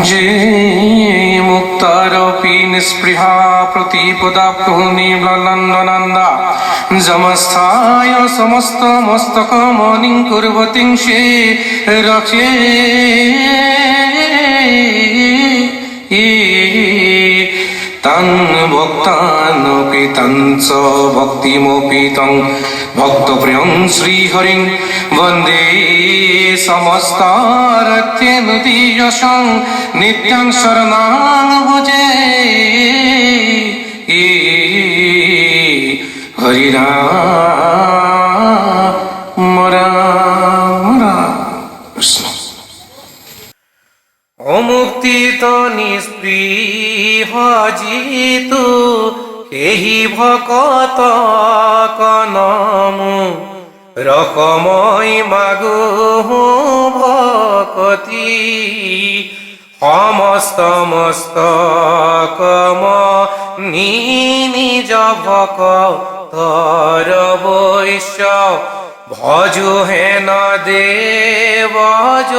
যে মুক্তারপি নিস্পৃহা প্রতিপদাপ্রহুনির্মলন্দনন্দা যমস্থায় সমস্ত মস্তকমণিং কুর্বতিং সে রক্ষে তান ভক্তানপি তান চ ভক্তিমপি তং ভক্তপ্রিয়ং শ্রীহরিং বন্দে সমস্তারত্যনুদীয়সং নিত্যং শরণাং ভজে হরি রাম রাম কৃষ্ণ। অমুক্তিত নিস্পৃহ জিতু কেহি ভকত কনমু রকমই মাগু ভকতি সমস্ত মস্তকম নিজ ভকতর বৈশ্য ভজু হেন দেবজ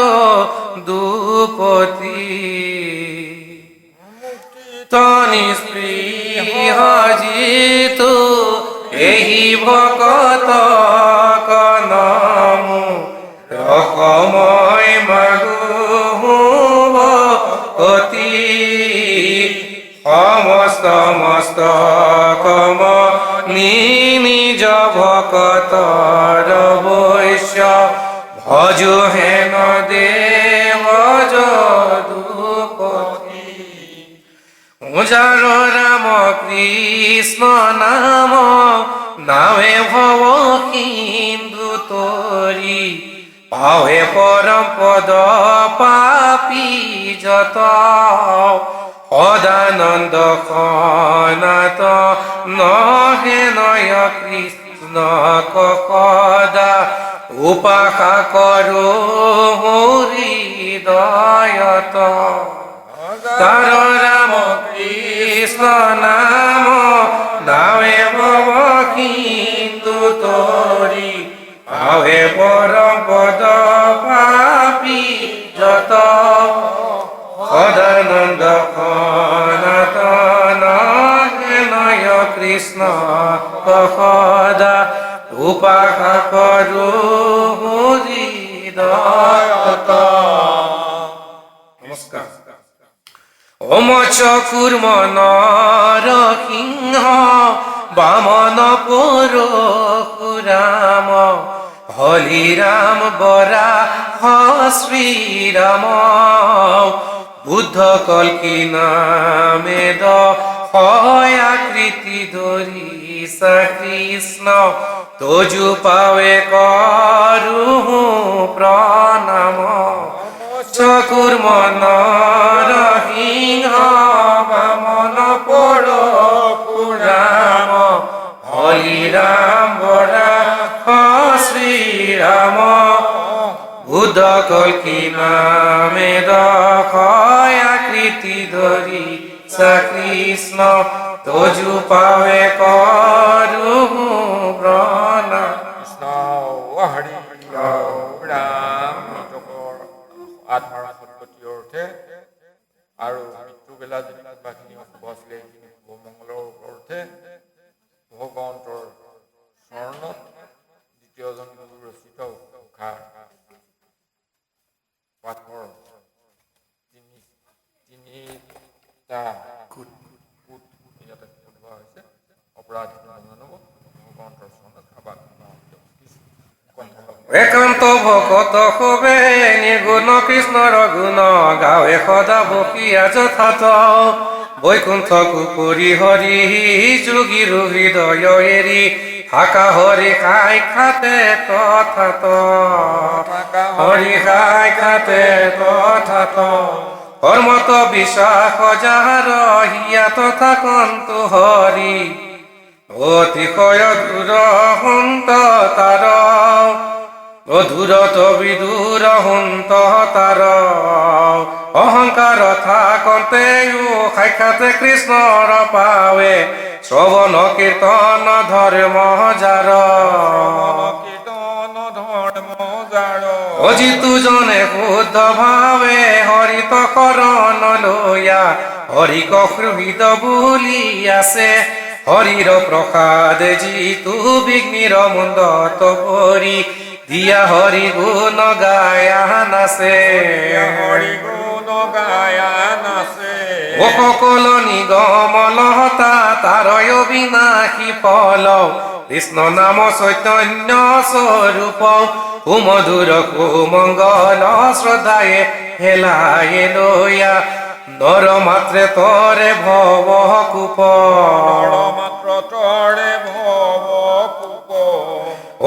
দুপতি তনিস্পৃহ জিতু এই ভকত কনমু রকময় মাগু ভকতি সমস্ত মস্তকম নিজ ভকতর বৈশ্য ভজু হেন দেবজ দুপতি। যার রাম কৃষ্ণ নাম নামে ভব হিন্দু তরি পাহে পরম পদ পাপি যত সদানন্দ সনাত নহে নয় কৃষ্ণ কদা উপাসা করো হৃদয়ত। তার রাম কৃষ্ণ নাম নামে ভব হিন্দু তরি পাহে পরম পদ পাপি যত সদানন্দ সনাতন নয় কৃষ্ণ সদা উপাসা করো হৃদয়ত। নমস্কার। অমচ কুর্ম নরসিংহ বামন পরশুরাম হলিরাম বরাহ শ্রীরাম বুদ্ধ কল্কি নামেদ আকৃতি ধরি কৃষ্ণ তোজু পাবে করু প্রণাম। চকুর্ম নরসিংহ বামন পরশুরাম হলিরাম বরাহ শ্রীরাম বুদ্ধ কল্কি নামেদ আকৃতি ধরি কৃষ্ণ তোজু পাবে করু প্রণাম। হৰি ৰাম আত্মাৰ সদ্গতিৰ অৰ্থে আৰু মৃত্যুবেলা যদি কিবাখিনি শুভ আছিলে সেইখিনি শুভ মংগলৰ অৰ্থে ভগৱন্তৰ চৰণত দ্বিতীয়জন গুৰু ৰচিত ঘোষা পাঠৰ তিনিটা কুট ইয়াতে লিখা হৈছে। অপৰাধ ভগৱন্তৰ চৰণত আবাদ একান্ত ভকত হবে নির্গুণ কৃষ্ণর গুণ গাৱে সদা বকিয়া যথাত বৈকুণ্ঠ কুপুরি হরি যোগীর হৃদয় এরি থাকা হরি খাই খাতে তথাত হরি খাই খাতে তথাত কর্মত বিশ্বাস যাহার হিয়া তথা কন্তু হরি অতিশয় দূর হন্ত তার অধুরত বিদূর হন্ত তার অহংকার থাকতে সাক্ষাতে কৃষ্ণর পাৱে শ্ৰৱণ কীৰ্তন ধৰ্ম যাৰ অজিতু জনে শুদ্ধ ভাৱে হৰি হৰিত শৰণ লৈয়া হৰিক হৃদ বুলি আছে হৰিৰ প্ৰসাদ যিটো বিঘ্নিৰ মুণ্ডত পৰি দিয়া হৰি গুণ গায়া নাচে হৰি গুণ গায়া নাচে ও সকল নিগমলতা তাৰ অবিনাশী ফল কৃষ্ণ নাম চৈতন্য স্বৰূপ সুমধুৰ সুমংগল শ্ৰদ্ধায়ে হেলায়ে লৈয়া নৰ মাত্ৰে তৰে ভৱ কূপ মাত্ৰ তৰে ভৱ কূপ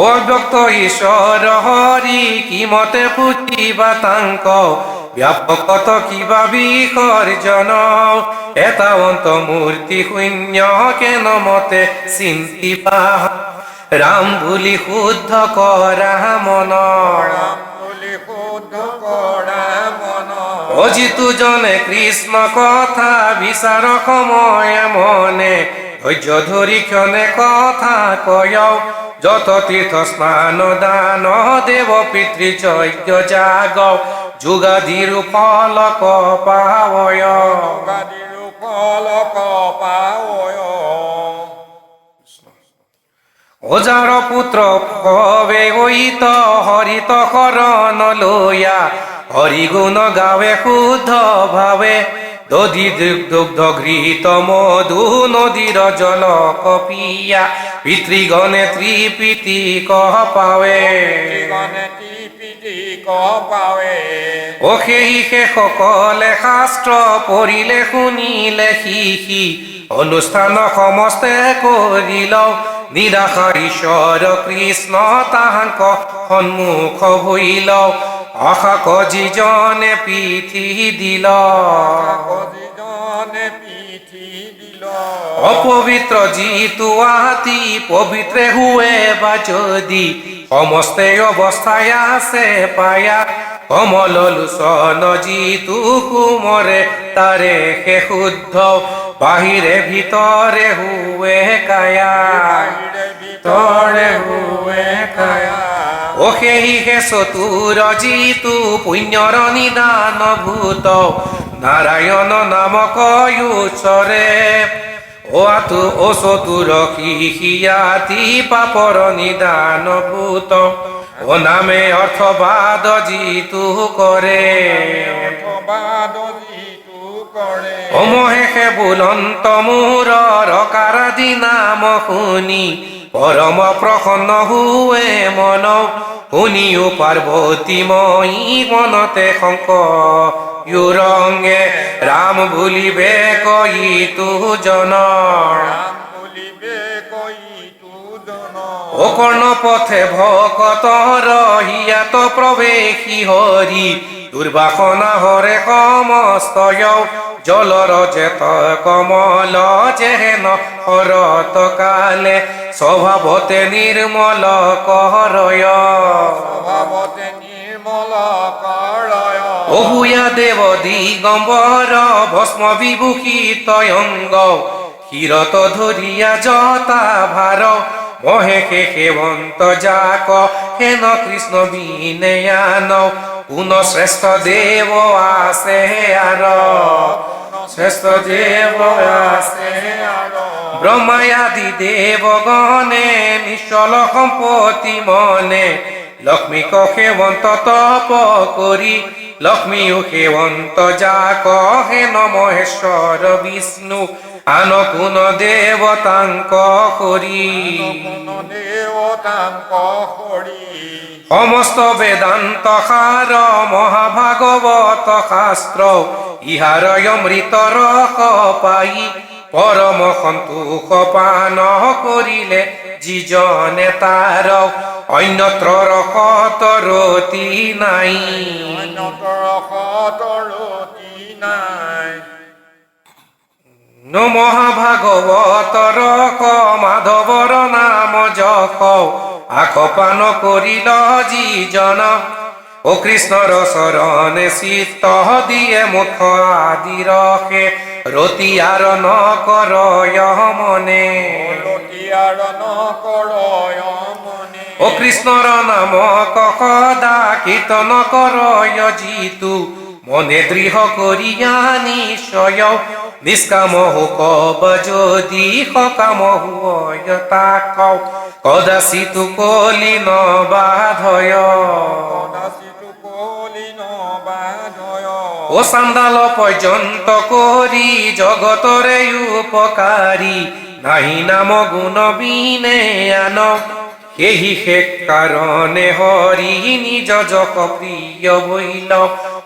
অব্যক্ত ঈশ্বৰ হৰি কিমতে পুতিবা তাংক ব্যাপকত কিবা বিসৰ্জন এটা অন্ত মূৰ্তি শূন্য কেন মতে চিন্তিবা ৰাম বুলি শুদ্ধ কৰা মন ৰাম বুলি শুদ্ধ কৰা মন অজিতু জনে কৃষ্ণ কথা বিচাৰ সময়ে মনে ধৈৰ্য ধৰি ক্ষণে কথা কয় যত তীৰ্থ স্নান দান দেৱ পিতৃ যজ্ঞ জাগ যুগাদিৰ ফলক পাৱয় গাদিৰো ফলক পাৱয় অজাৰ পুত্ৰ ভৱে হৈত হৰিত শৰণ লৈয়া হৰি গুণ গাৱে শুদ্ধ ভাৱে দধি দুগ্ধ ঘৃত মধু নদীৰ জল কপিয়া পিতৃগণে ত্ৰিপিতি কহ পাৱে গণে টিপিটি ক পাৱে ও সেই সকলে শাস্ত্ৰ পঢ়িলে শুনিলে শিকি অনুষ্ঠান সমস্তে কৰিল নিৰাশাৰ ঈশ্বৰ কৃষ্ণ তাহাঙ্ক সন্মুখ ভৈল অশাক যিজনে পিঠি দিল যিজনে পিঠি দিল অপবিত্ৰ যিটো আতি পবিত্ৰে হুৱে বা যদি সমস্তে অৱস্থায় আছে পায়া কমল লোচন যিটো কুমৰে তাৰে সে শুদ্ধ বাহিৰে ভিতৰে হুৱে কায়া ভিতৰে হুৱে কায়া ও সেই হে চতুৰ যিটো পুণ্যৰ নিদান ভূত নাৰায়ণ নামক উচ্চৰে ও আতু ও চতুৰ সিয়াতি পাপৰ নিদান ভূত ও নামে অৰ্থবাদ যিটো কৰে অৰ্থবাদ যিটো কৰে অমহেশে বুলন্ত মূৰৰ কাৰাদি নাম শুনি পৰম প্ৰসন্ন হুৱে মন শুনিও পাৰ্বতী মই মনতে শংকৰংগে ৰাম বুলিবে কইতো জন ৰাম বুলিবে কইতো জন ও কৰ্ণ পথে ভকতৰ হিয়াত প্ৰৱেশী হৰি দুৰ্বাসনা হৰে সমস্তয় জলৰ জেত কমল যেহেন হৰত কালে স্বভাৱতে নিৰ্মল কৰয় স্বভাৱতে নিৰ্মল কৰয় অহুয়া দেৱ দিগম্বৰ ভস্ম বিভূষিত অংগ ক্ষীৰত ধৰিয়া জতা ভাৰ মহেশে সেৱন্ত যাক হেন কৃষ্ণ বিনেয়ান কোন শ্ৰেষ্ঠ দেৱ আছে আৰ শ্ৰেষ্ঠ দেৱ আছে ব্ৰহ্মায়াদি দেৱগণে নিশ্চল সম্পত্তি মনে লক্ষ্মীক সেৱন্ত তপ কৰি লক্ষ্মীও সেৱন্ত যাক হেন মহেশ্বৰ বিষ্ণু আন কোন দেৱতাংক হৰি দেৱতাংক হৰি সমস্ত বেদান্ত সাৰ মহাভাগৱত শাস্ত্ৰ ইহাৰ অমৃত ৰস পাই পৰম সন্তোষ পান কৰিলে যিজনে তাৰ অন্যত্ৰ ৰসত ৰতি নাই অন্যত্ৰ ৰসত ৰতি নাই মহাভাগৱত ৰস মাধৱৰ নাম যশ আখপান কৰিল যিজন ও কৃষ্ণৰ চৰণে চিত্ত দিয়ে মুখ আদি ৰসে ৰতিয়াৰ নকৰয় মনে লতিয়াৰ নকৰয় মনে ও কৃষ্ণৰ নাম সদা কীৰ্তন কৰয় যিটো মনে দৃঢ় করিয়া নিশ্চয় নিষ্কাম হোক বা যদি সকাম হুয় তাক কদাচিতো কলি নবাধয় কদাচিতো কলিন বাধয় ও চান্দাল পৰ্যন্ত কৰি জগতৰে উপকাৰী নাহি নাম গুণ বিনে আন সেহি শেষ কাৰণে হৰি নিজ যক প্ৰিয় বৈল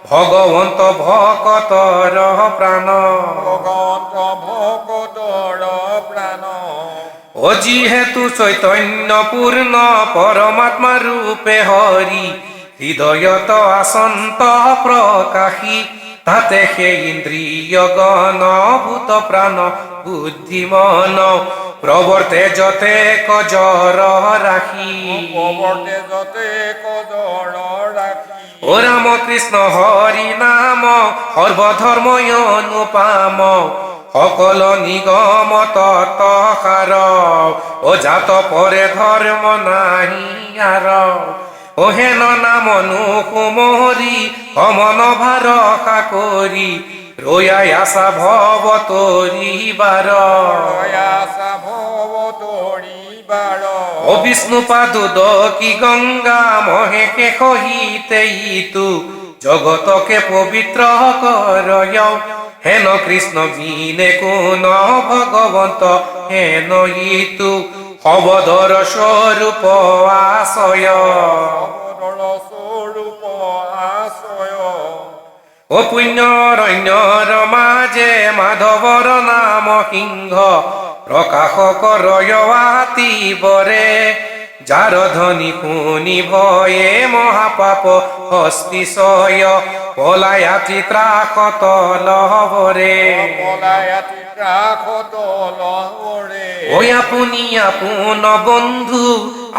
ভগৱন্ত ভকতৰ প্ৰাণ ভগৱন্ত ভকতৰ প্ৰাণ ও যিহেতু চৈতন্য পূৰ্ণ পৰমাত্মা ৰূপে হৰি হৃদয়ত আচন্ত প্ৰকাশী তাতে সেই ইন্দ্ৰিয় গণ ভূত প্ৰাণ বুদ্ধি মন প্ৰৱৰ্তে যতে কজৰ ৰাখি প্ৰৱৰ্তে যতে কজৰ ৰাখি ও ৰাম কৃষ্ণ হৰি নাম সৰ্বধৰ্ময় অনুপাম সকল নিগম তত সাৰ ও জাত পৰে ধৰ্ম নাহি আৰ ও হেন নাম নুকুমৰি সমন ভাৰসা কৰি ৰয়াই আছা ভৱ তৰিবাৰ আশা ভৱ তৰিবাৰ ও বিষ্ণু পাদুদ কি গংগা মহেকে সহিতে ইতু জগতকে পবিত্র করয় হেন কৃষ্ণ বিনে কোন ভগবন্ত হেন ইতু অবধর স্বরূপ আশয় অৱতৰ স্বৰূপ আশ্ৰয় ও পুণ্যৰণ্যৰ মাজে মাধৱৰ নাম সিংহ প্ৰকাশ কৰয় আতিবৰে যাৰ ধ্বনি শুনি ভয়ে মহাপাপ হস্তিশয় পলায়াতি ত্ৰাসত লহৰে পলায়াতি ত্ৰাসত লহৰে ঐ আপুনি আপোন বন্ধু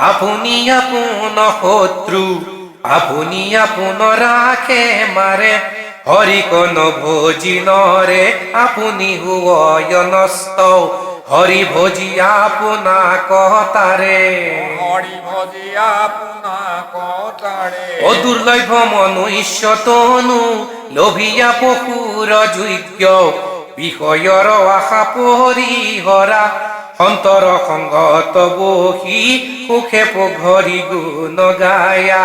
আপুনি আপোন শত্ৰু আপুনি আপোন ৰাখে মাৰে হৰিকন ভোজি নৰে আপুনি হুয় নষ্ট হৰি ভোজি আপোনাক তাৰে হৰি ভজি আপোনাক তাৰে ও দুৰ্লভ্য মনুষ্য তনু লোভিয়া পশুৰ যোগ্য বিষয়ৰ আশা পৰিহৰা অন্তৰ সংগত বহি সুখে পোঘৰি গুণ গায়া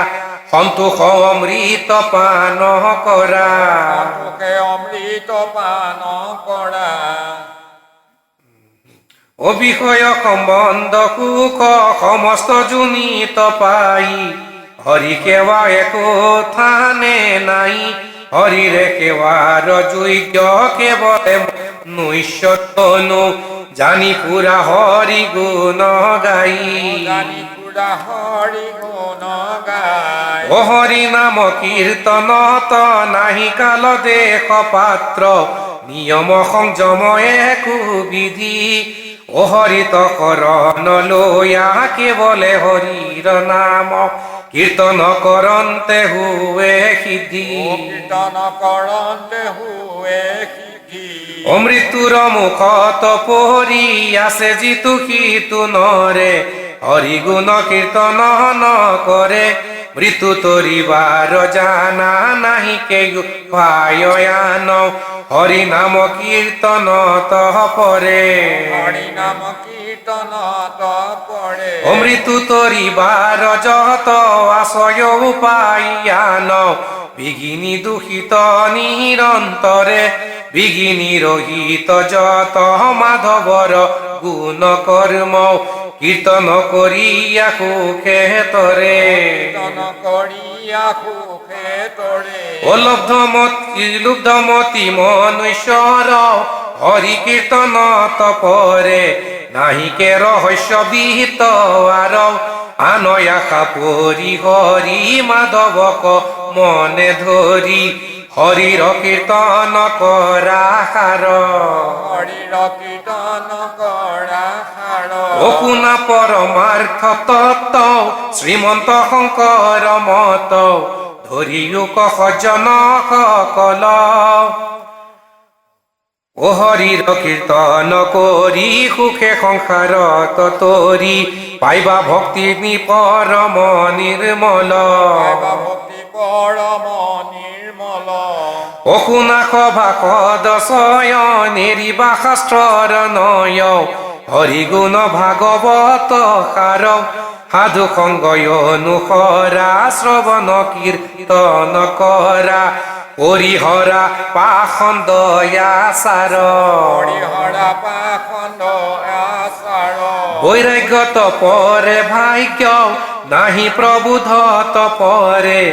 সন্তোষ অমৃত পান কৰা লোকে অমৃত পান কৰা ও বিষয় সম্বন্ধ সুখ সমস্ত জুনিত পাই হৰি সেৱা একো থানে নাই হৰিৰে সেৱাৰ যোগ্য কেৱলে নৈশ্বতনো জানি পুৰা হৰি গুণ গাই জানি পুৰা হৰি গুণ গায় ও হৰি নাম কীৰ্তনত নাহি কাল দেশ পাত্ৰ নিয়ম সংযম একো বিধি ও হৰিত শৰণ লৈয়া কেৱলে হৰিৰ নাম কীৰ্তন কৰন্তে হুৱে সিদ্ধি কীৰ্তন কৰন্তে হুৱে সিদ্ধি ও মৃত্যুৰ মুখত পৰি আছে যিটো সিটো নৰে হৰি গুণ কীৰ্তন নকৰে মৃত্যু তৰিবাৰ জানা নাহি কেয়ো ভায়য়ান হৰি নাম কীৰ্তনত পৰে হৰি নাম কীৰ্তনত পৰে ও মৃত্যু তৰিবাৰ যত আশয় উপায়ান বিঘিনী দূষিত নিৰন্তৰে বিঘিনী ৰহিত যত মাধৱৰ গুণ কৰ্ম কীৰ্তন কৰিয়া সুখে তৰে কীৰ্তন কৰিয়া সুখে তৰে ও লুব্ধমতি মনুষ্যৰ হৰি কীৰ্তনত পৰে নাহিকে ৰহস্য বিহিত আৰ আনয় আশা পৰি হৰি মাধৱক মনে ধৰি হৰিৰ কীৰ্তন কৰা সাৰ হৰিৰ কীৰ্তন কৰা সাৰ ও শুনা পৰমাৰ্থ তত্ত্ব শ্ৰীমন্ত শংকৰ মত ধৰিও সজ্জন সকল ও হৰিৰ কীৰ্তন কৰি সুখে সংসাৰত তৰি পাইবা ভক্তি পৰম নিৰ্মল ভক্তি পৰম নিৰ্মল অশুনা সভা সদস্য নেৰিবা শাস্ত্ৰৰ নয় হৰিগুণ ভাগৱত সাৰ সাধু সংগয় অনুসৰা শ্ৰৱণ কীৰ্তন কৰা হৰিহৰা পাখণ্ড আচাৰ হৰিহৰা পাখণ্ড আচাৰ বৈৰাগ্যত পৰে ভাগ্য নাহি প্ৰবোধ তপৰে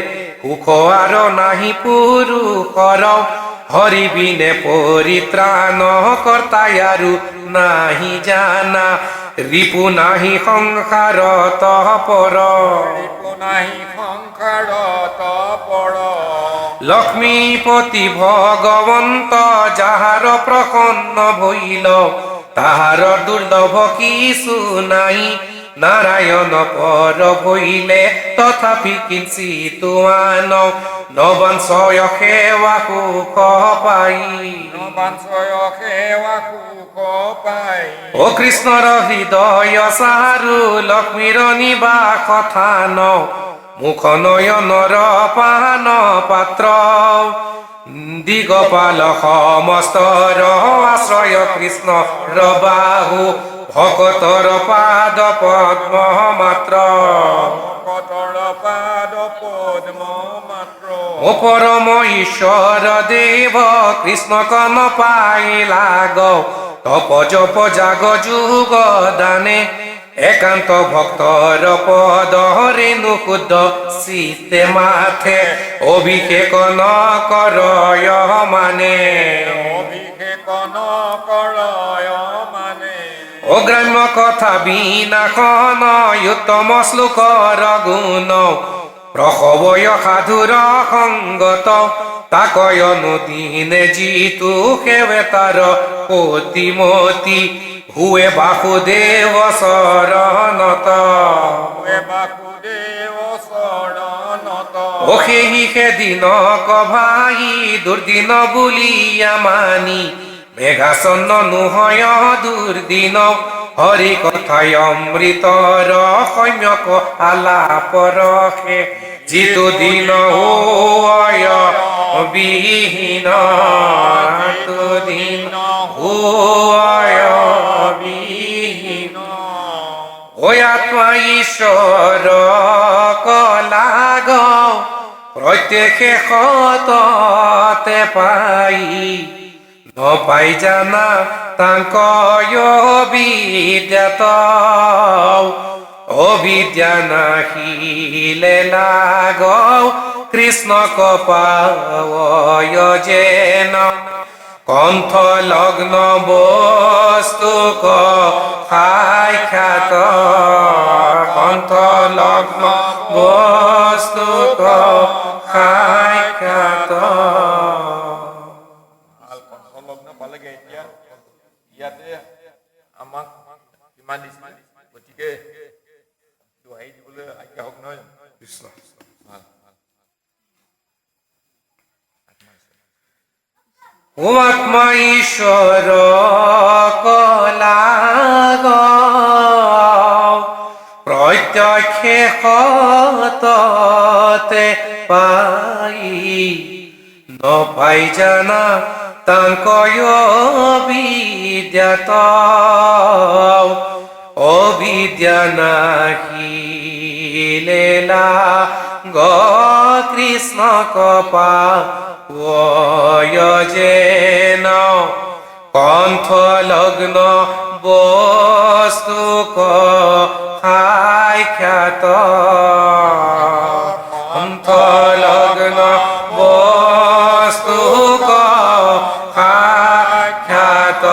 সুখ আৰু নাহি পুৰুষৰ হৰি বিনে পৰিত্ৰাণ কৰ্তাই আৰু নাহি জানা ৰিপু নাহি সংসাৰত পৰ ৰিপু নাহি সংসাৰত পৰ লক্ষ্মীপতি ভগৱন্ত যাহাৰ প্ৰসন্ন ভৈল তাহাৰ দুৰ্লভ কিছু নাই নাৰায়ণ পৰ ভৈলে তথাপি কিঞ্চিত আন নবঞ্চয় সেৱা সুখ পাই নবাঞ্চয় সেৱা সুখ পাই অ কৃষ্ণৰ হৃদয় চাৰু লক্ষ্মীৰ নিবাস থান মুখ নয়নৰ পান পাত্ৰ দিগপাল সমস্তৰ আশ্ৰয় কৃষ্ণৰ বাহু ভকতৰ পাদ পদ্ম মাত্ৰ ভকতৰ পাদ পদ্ম মাত্ৰ ও পৰম ঈশ্বৰ দেৱ কৃষ্ণ কন পাইলাগ তপ জপ জাগ যুগ দানে একান্ত ভক্তৰ পদ ৰেণু শুদ্ধ চিতে মাথে অভিষেক নকৰয় মানে অভিষেক নকৰয় মানে অগ্ৰাম্য কথা বিনাশন উত্তম শ্লোকৰ গুণ প্ৰসৱয় সাধুৰ সংগত তাকয় নদীনে যিটো সেৱে তাৰ প্ৰতিমতি হুৱে বাসুদেৱ চৰণত বাসুদেৱ চৰণত অশেহি সেদিন কভাই দুৰ্দিন বুলিয়া মানি মেঘাচন্ন নোহয় দুৰ্দিন হৰি কথায় অমৃতৰ সম্যক আলাপ ৰখে যিটো দিন হয় বিহীন দিন হয় বিহীন ঐ আত্মা ঈশ্বৰ কলাগ প্ৰত্যেকে সততে পাই নপাই জানা তাংকয় বিদ্যাত অবিদ্যা নাহিলে লাগ কৃষ্ণ কপায় যেন কণ্ঠ লগ্ন বস্তু সাক্ষাৎ কণ্ঠ লগ্ন বস্তু সাক্ষাৎ কণ্ঠলগ্ন পালেগে এতিয়া ইয়াতে আমাক কিমান দিছে গতিকে দোহাই দিবলৈ আজ্ঞা হওক নহয় কৃষ্ণ ভাল ভাল ও আত্মা ঈশ্বৰ কলাগ প্ৰত্যক্ষে সততে পাই নপাই জানা তাংকয় বিদ্যাত অবিদ্যা নাহিলে লাগ কৃষ্ণ কপায় যেন কণ্ঠ লগ্ন বস্তু সাক্ষাৎ কণ্ঠ লগ্ন বস্তু সাক্ষাৎ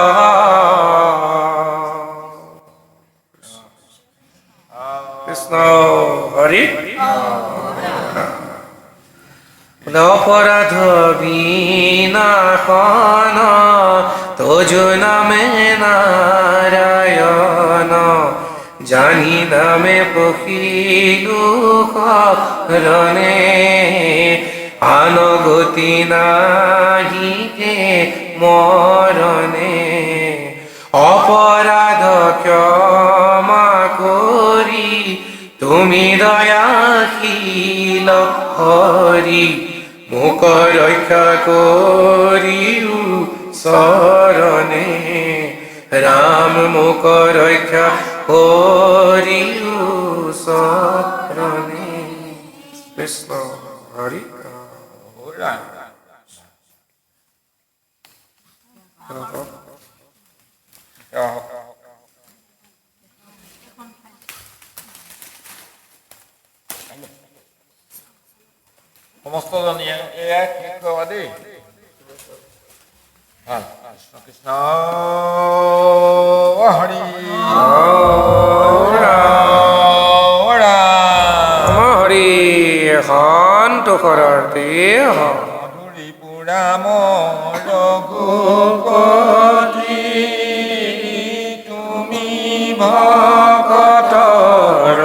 কৃষ্ণ হৰি অপরাধ বিনাশন তোজো নামে নারায়ণ জানি নামে পখিলু রণে আনগতি নাহি হে মরণে অপরাধ ক্ষমা করি তুমি দয়াশীল হরি মুখ মোক ৰক্ষা কৰিও চৰণে ৰাম মোক ৰক্ষা কৰিও চৰণে কৃষ্ণ হৰি ওৰা সমস্ত জনীয়ে এয়া কি কবা দেই ভাল কৃষ্ণ কৃষ্ণ হৰি হৰি শান্ত কৰাৰ দেহ মধুৰী পুৰাম ৰঘুপতি তুমি ভকতৰ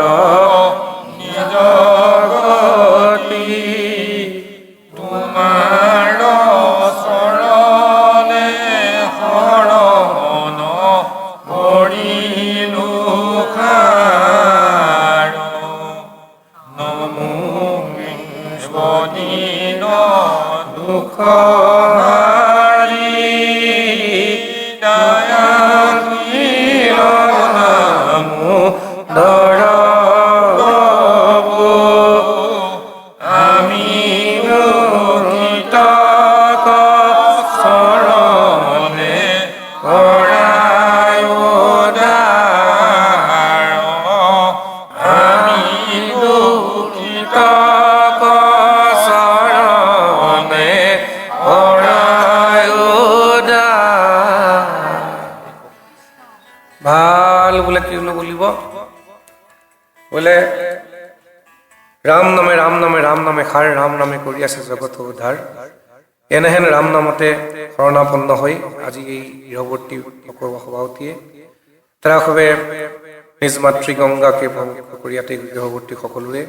নিজ গতি তোমাৰ চৰণে শৰণ কৰিলো খাৰ নমো বদিন দুখ হাৰি দয়া ধৰ আমি গীতক চৰণে কৰায় উদ্ধাৰ আমি গীতক চৰণে কৰায় উদ্ধাৰ ভাল বোলে কি বলিব বোলে ৰাম নামে ৰাম নামে ৰাম নামে সাৰ ৰাম নামে কৰি আছে জগত উদ্ধাৰ এনেহেন ৰাম নামতে শৰণাপন্ন হৈ আজি এই গৃহবৰ্তী সভাপতিয়ে তাৰাসৱে নিজ মাতৃ গংগাকে প্ৰমুখ কৰি ইয়াতে গৃহবৰ্তী সকলোৱে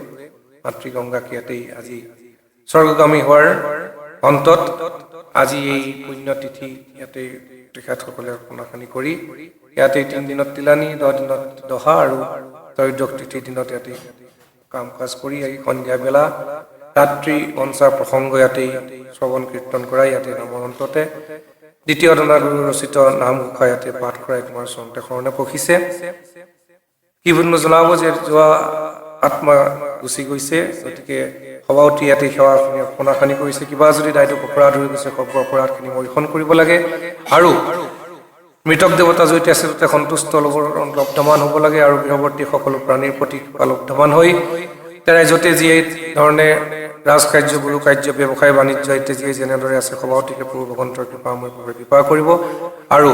মাতৃ গংগাকে ইয়াতেই আজি স্বৰ্গগামী হোৱাৰ অন্তত আজি এই পুণ্যতিথি ইয়াতে তেখেতসকলে অৰ্পণাখানি কৰি ইয়াতে 3 দিনত তিলানি 10 দিনত দহা আৰু ত্ৰয়োদশ তিথিৰ দিনত ইয়াতে কাম কাজ কৰি এই সন্ধিয়া বেলা ৰাত্ৰি মঞ্চাৰ প্ৰসংগ ইয়াতে শ্ৰৱণ কীৰ্তন কৰাই ইয়াতে নামৰ অন্ততে দ্বিতীয় দনাগুৰু ৰচিত নামঘোষা ইয়াতে পাঠ কৰাই তোমাৰ চৰণতে শৰণে পখিছে কি বুলিনো জনাব যে যোৱা আত্মা গুচি গৈছে গতিকে সভাপতি ইয়াতে সেৱাখিনি অৰ্পণাখানি কৰিছে কিবা যদি দায়িত্ব অপৰাধ হৈ গৈছে সৰ্ব অপৰাধখিনি মৰিখন কৰিব লাগে আৰু মৃতক দেৱতা য'তে আছে ত'তে সন্তুষ্ট লব্ধমান হ'ব লাগে আৰু গৃহবৰ্তী সকলো প্ৰাণীৰ প্ৰতি লব্ধমান হৈ তেৰাই য'তে যিয়ে ধৰণে ৰাজকাৰ্য গুৰু কাৰ্য ব্যৱসায় বাণিজ্য এতিয়া যিয়ে যেনেদৰে আছে সভাপতিকে প্ৰভু ভগৱন্তৰ কৃপাময় প্ৰভুৱে কৃপা কৰিব আৰু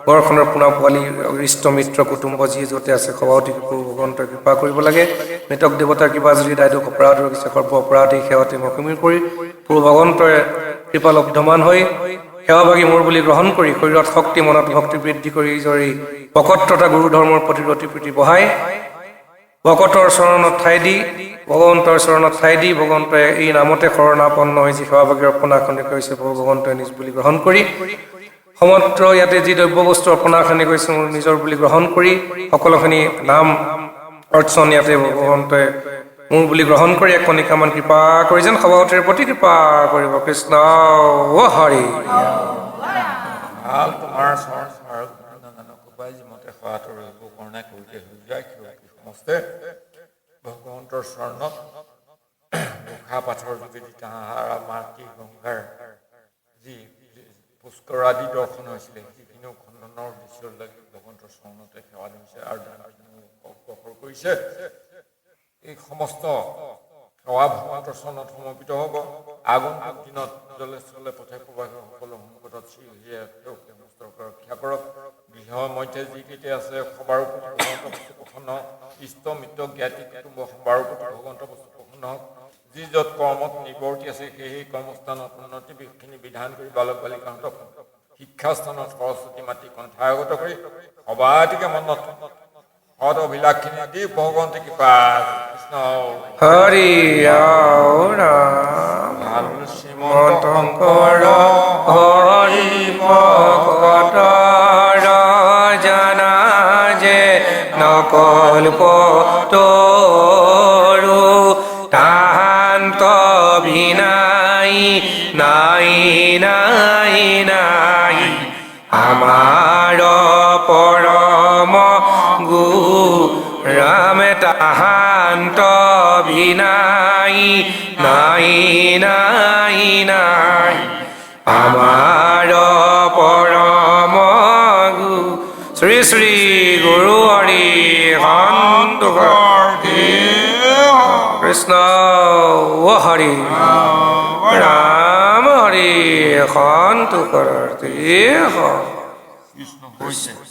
ঘৰখনৰ পোনা পোৱালি ইষ্ট মিত্ৰ কুটুম্ব যিয়ে য'তে আছে সভাপতিকে প্ৰভু ভগৱন্তৰ কৃপা কৰিব লাগে মৃতক দেৱতাৰ কিবা যদি দায়িত্ব অপৰাধ হৈ গৈছে সৰ্ব অপৰাধী সেৱাতে মহিমীৰ কৰি প্ৰভু ভগৱন্তৰে কৃপা লব্ধমান হৈ সেৱাভাগী মোৰ বুলি গ্ৰহণ কৰি শৰীৰত শক্তি মনত ভক্তি বৃদ্ধি কৰি জৰি ভকততা গুৰু ধৰ্মৰ প্ৰতি ৰতি প্ৰীতি বহাই ভকতৰ চৰণত ঠাই দি ভগৱন্তৰ চৰণত ঠাই দি ভগৱন্তই এই নামতে শৰণাপন্ন হৈ যি সেৱাভাগী অৰ্পণাখনি কৰিছে প্ৰভু ভগৱন্তই নিজ বুলি গ্ৰহণ কৰি সমগ্ৰ ইয়াতে যি দ্ৰব্য বস্তু অৰ্পণাখনি কৰিছে মোৰ নিজৰ বুলি গ্ৰহণ কৰি সকলোখিনি নাম অৰ্চন ইয়াতে ভগৱন্তই মোৰ বুলি গ্ৰহণ কৰি এক কণিকামান কৃপা কৰি যেন সভাপতিৰ প্ৰতি কৃপা কৰিব কৃষ্ণ হৰি ভাল তোমাৰ চৰণ আৰু নানান কৃপাই যিমতে সেৱাটো ৰহিব কৰণাই কৰোঁতে হৈ যায় সমস্তে ভগৱন্তৰ চৰণত মুখা পাঠৰ যোগেদি তাহাৰ মাতৃ গংগাৰ যি পুষ্কৰ আদি দৰ্শন হৈছিলে যিখিনিও খণ্ডনৰ উদ্দেশ্য লাগি ভগৱন্তৰ চৰণতে সেৱা দিছে আৰু অগ্ৰসৰ কৰিছে এই সমস্ত সেৱা ভগৱন্তৰ চৰণত সমৰ্পিত হ'ব আগন্তুক দিনত জলে চলে পথে প্ৰবাসী সকলো সংকটত ৰক্ষা কৰক গৃহ মধ্যে যিকেইটা আছে সবাৰো প্ৰতি ভগৱন্ত বস্তু প্ৰসন্ন ইষ্ট মিত্ৰ জ্ঞাতি কুটুম্ব সবাৰো প্ৰতি ভগৱন্ত বস্তু প্ৰসন্ন হওক যি য'ত কৰ্মত নিৱৰ্তি আছে সেই কৰ্মস্থানত উন্নতি বিষয়খিনি বিধান কৰি বালক বালিকাহঁতক শিক্ষাস্থানত সৰস্বতী মাতি কণ্ঠাগত কৰি সবাতিকে মনত সদ অভিলাষখিনি দি ভগৱন্তী কৃপা কৃষ্ণ হৰি ৰাম শ্ৰীমন্ত শংকৰ হৰি ভকতৰ জানা যে নকল্প তৰু তাহান্ত ভিনাই নাই নাই নাই আমাৰ পৰম গুৰু ৰামে তাহান্ত ভিনাই নাই নাই নাই আমাৰ পৰম গুৰু শ্ৰী শ্ৰী গুৰু হৰি সন্তোষ কৃষ্ণ হৰি ৰাম হৰি সন্তোষ কৃষ্ণ হৈছে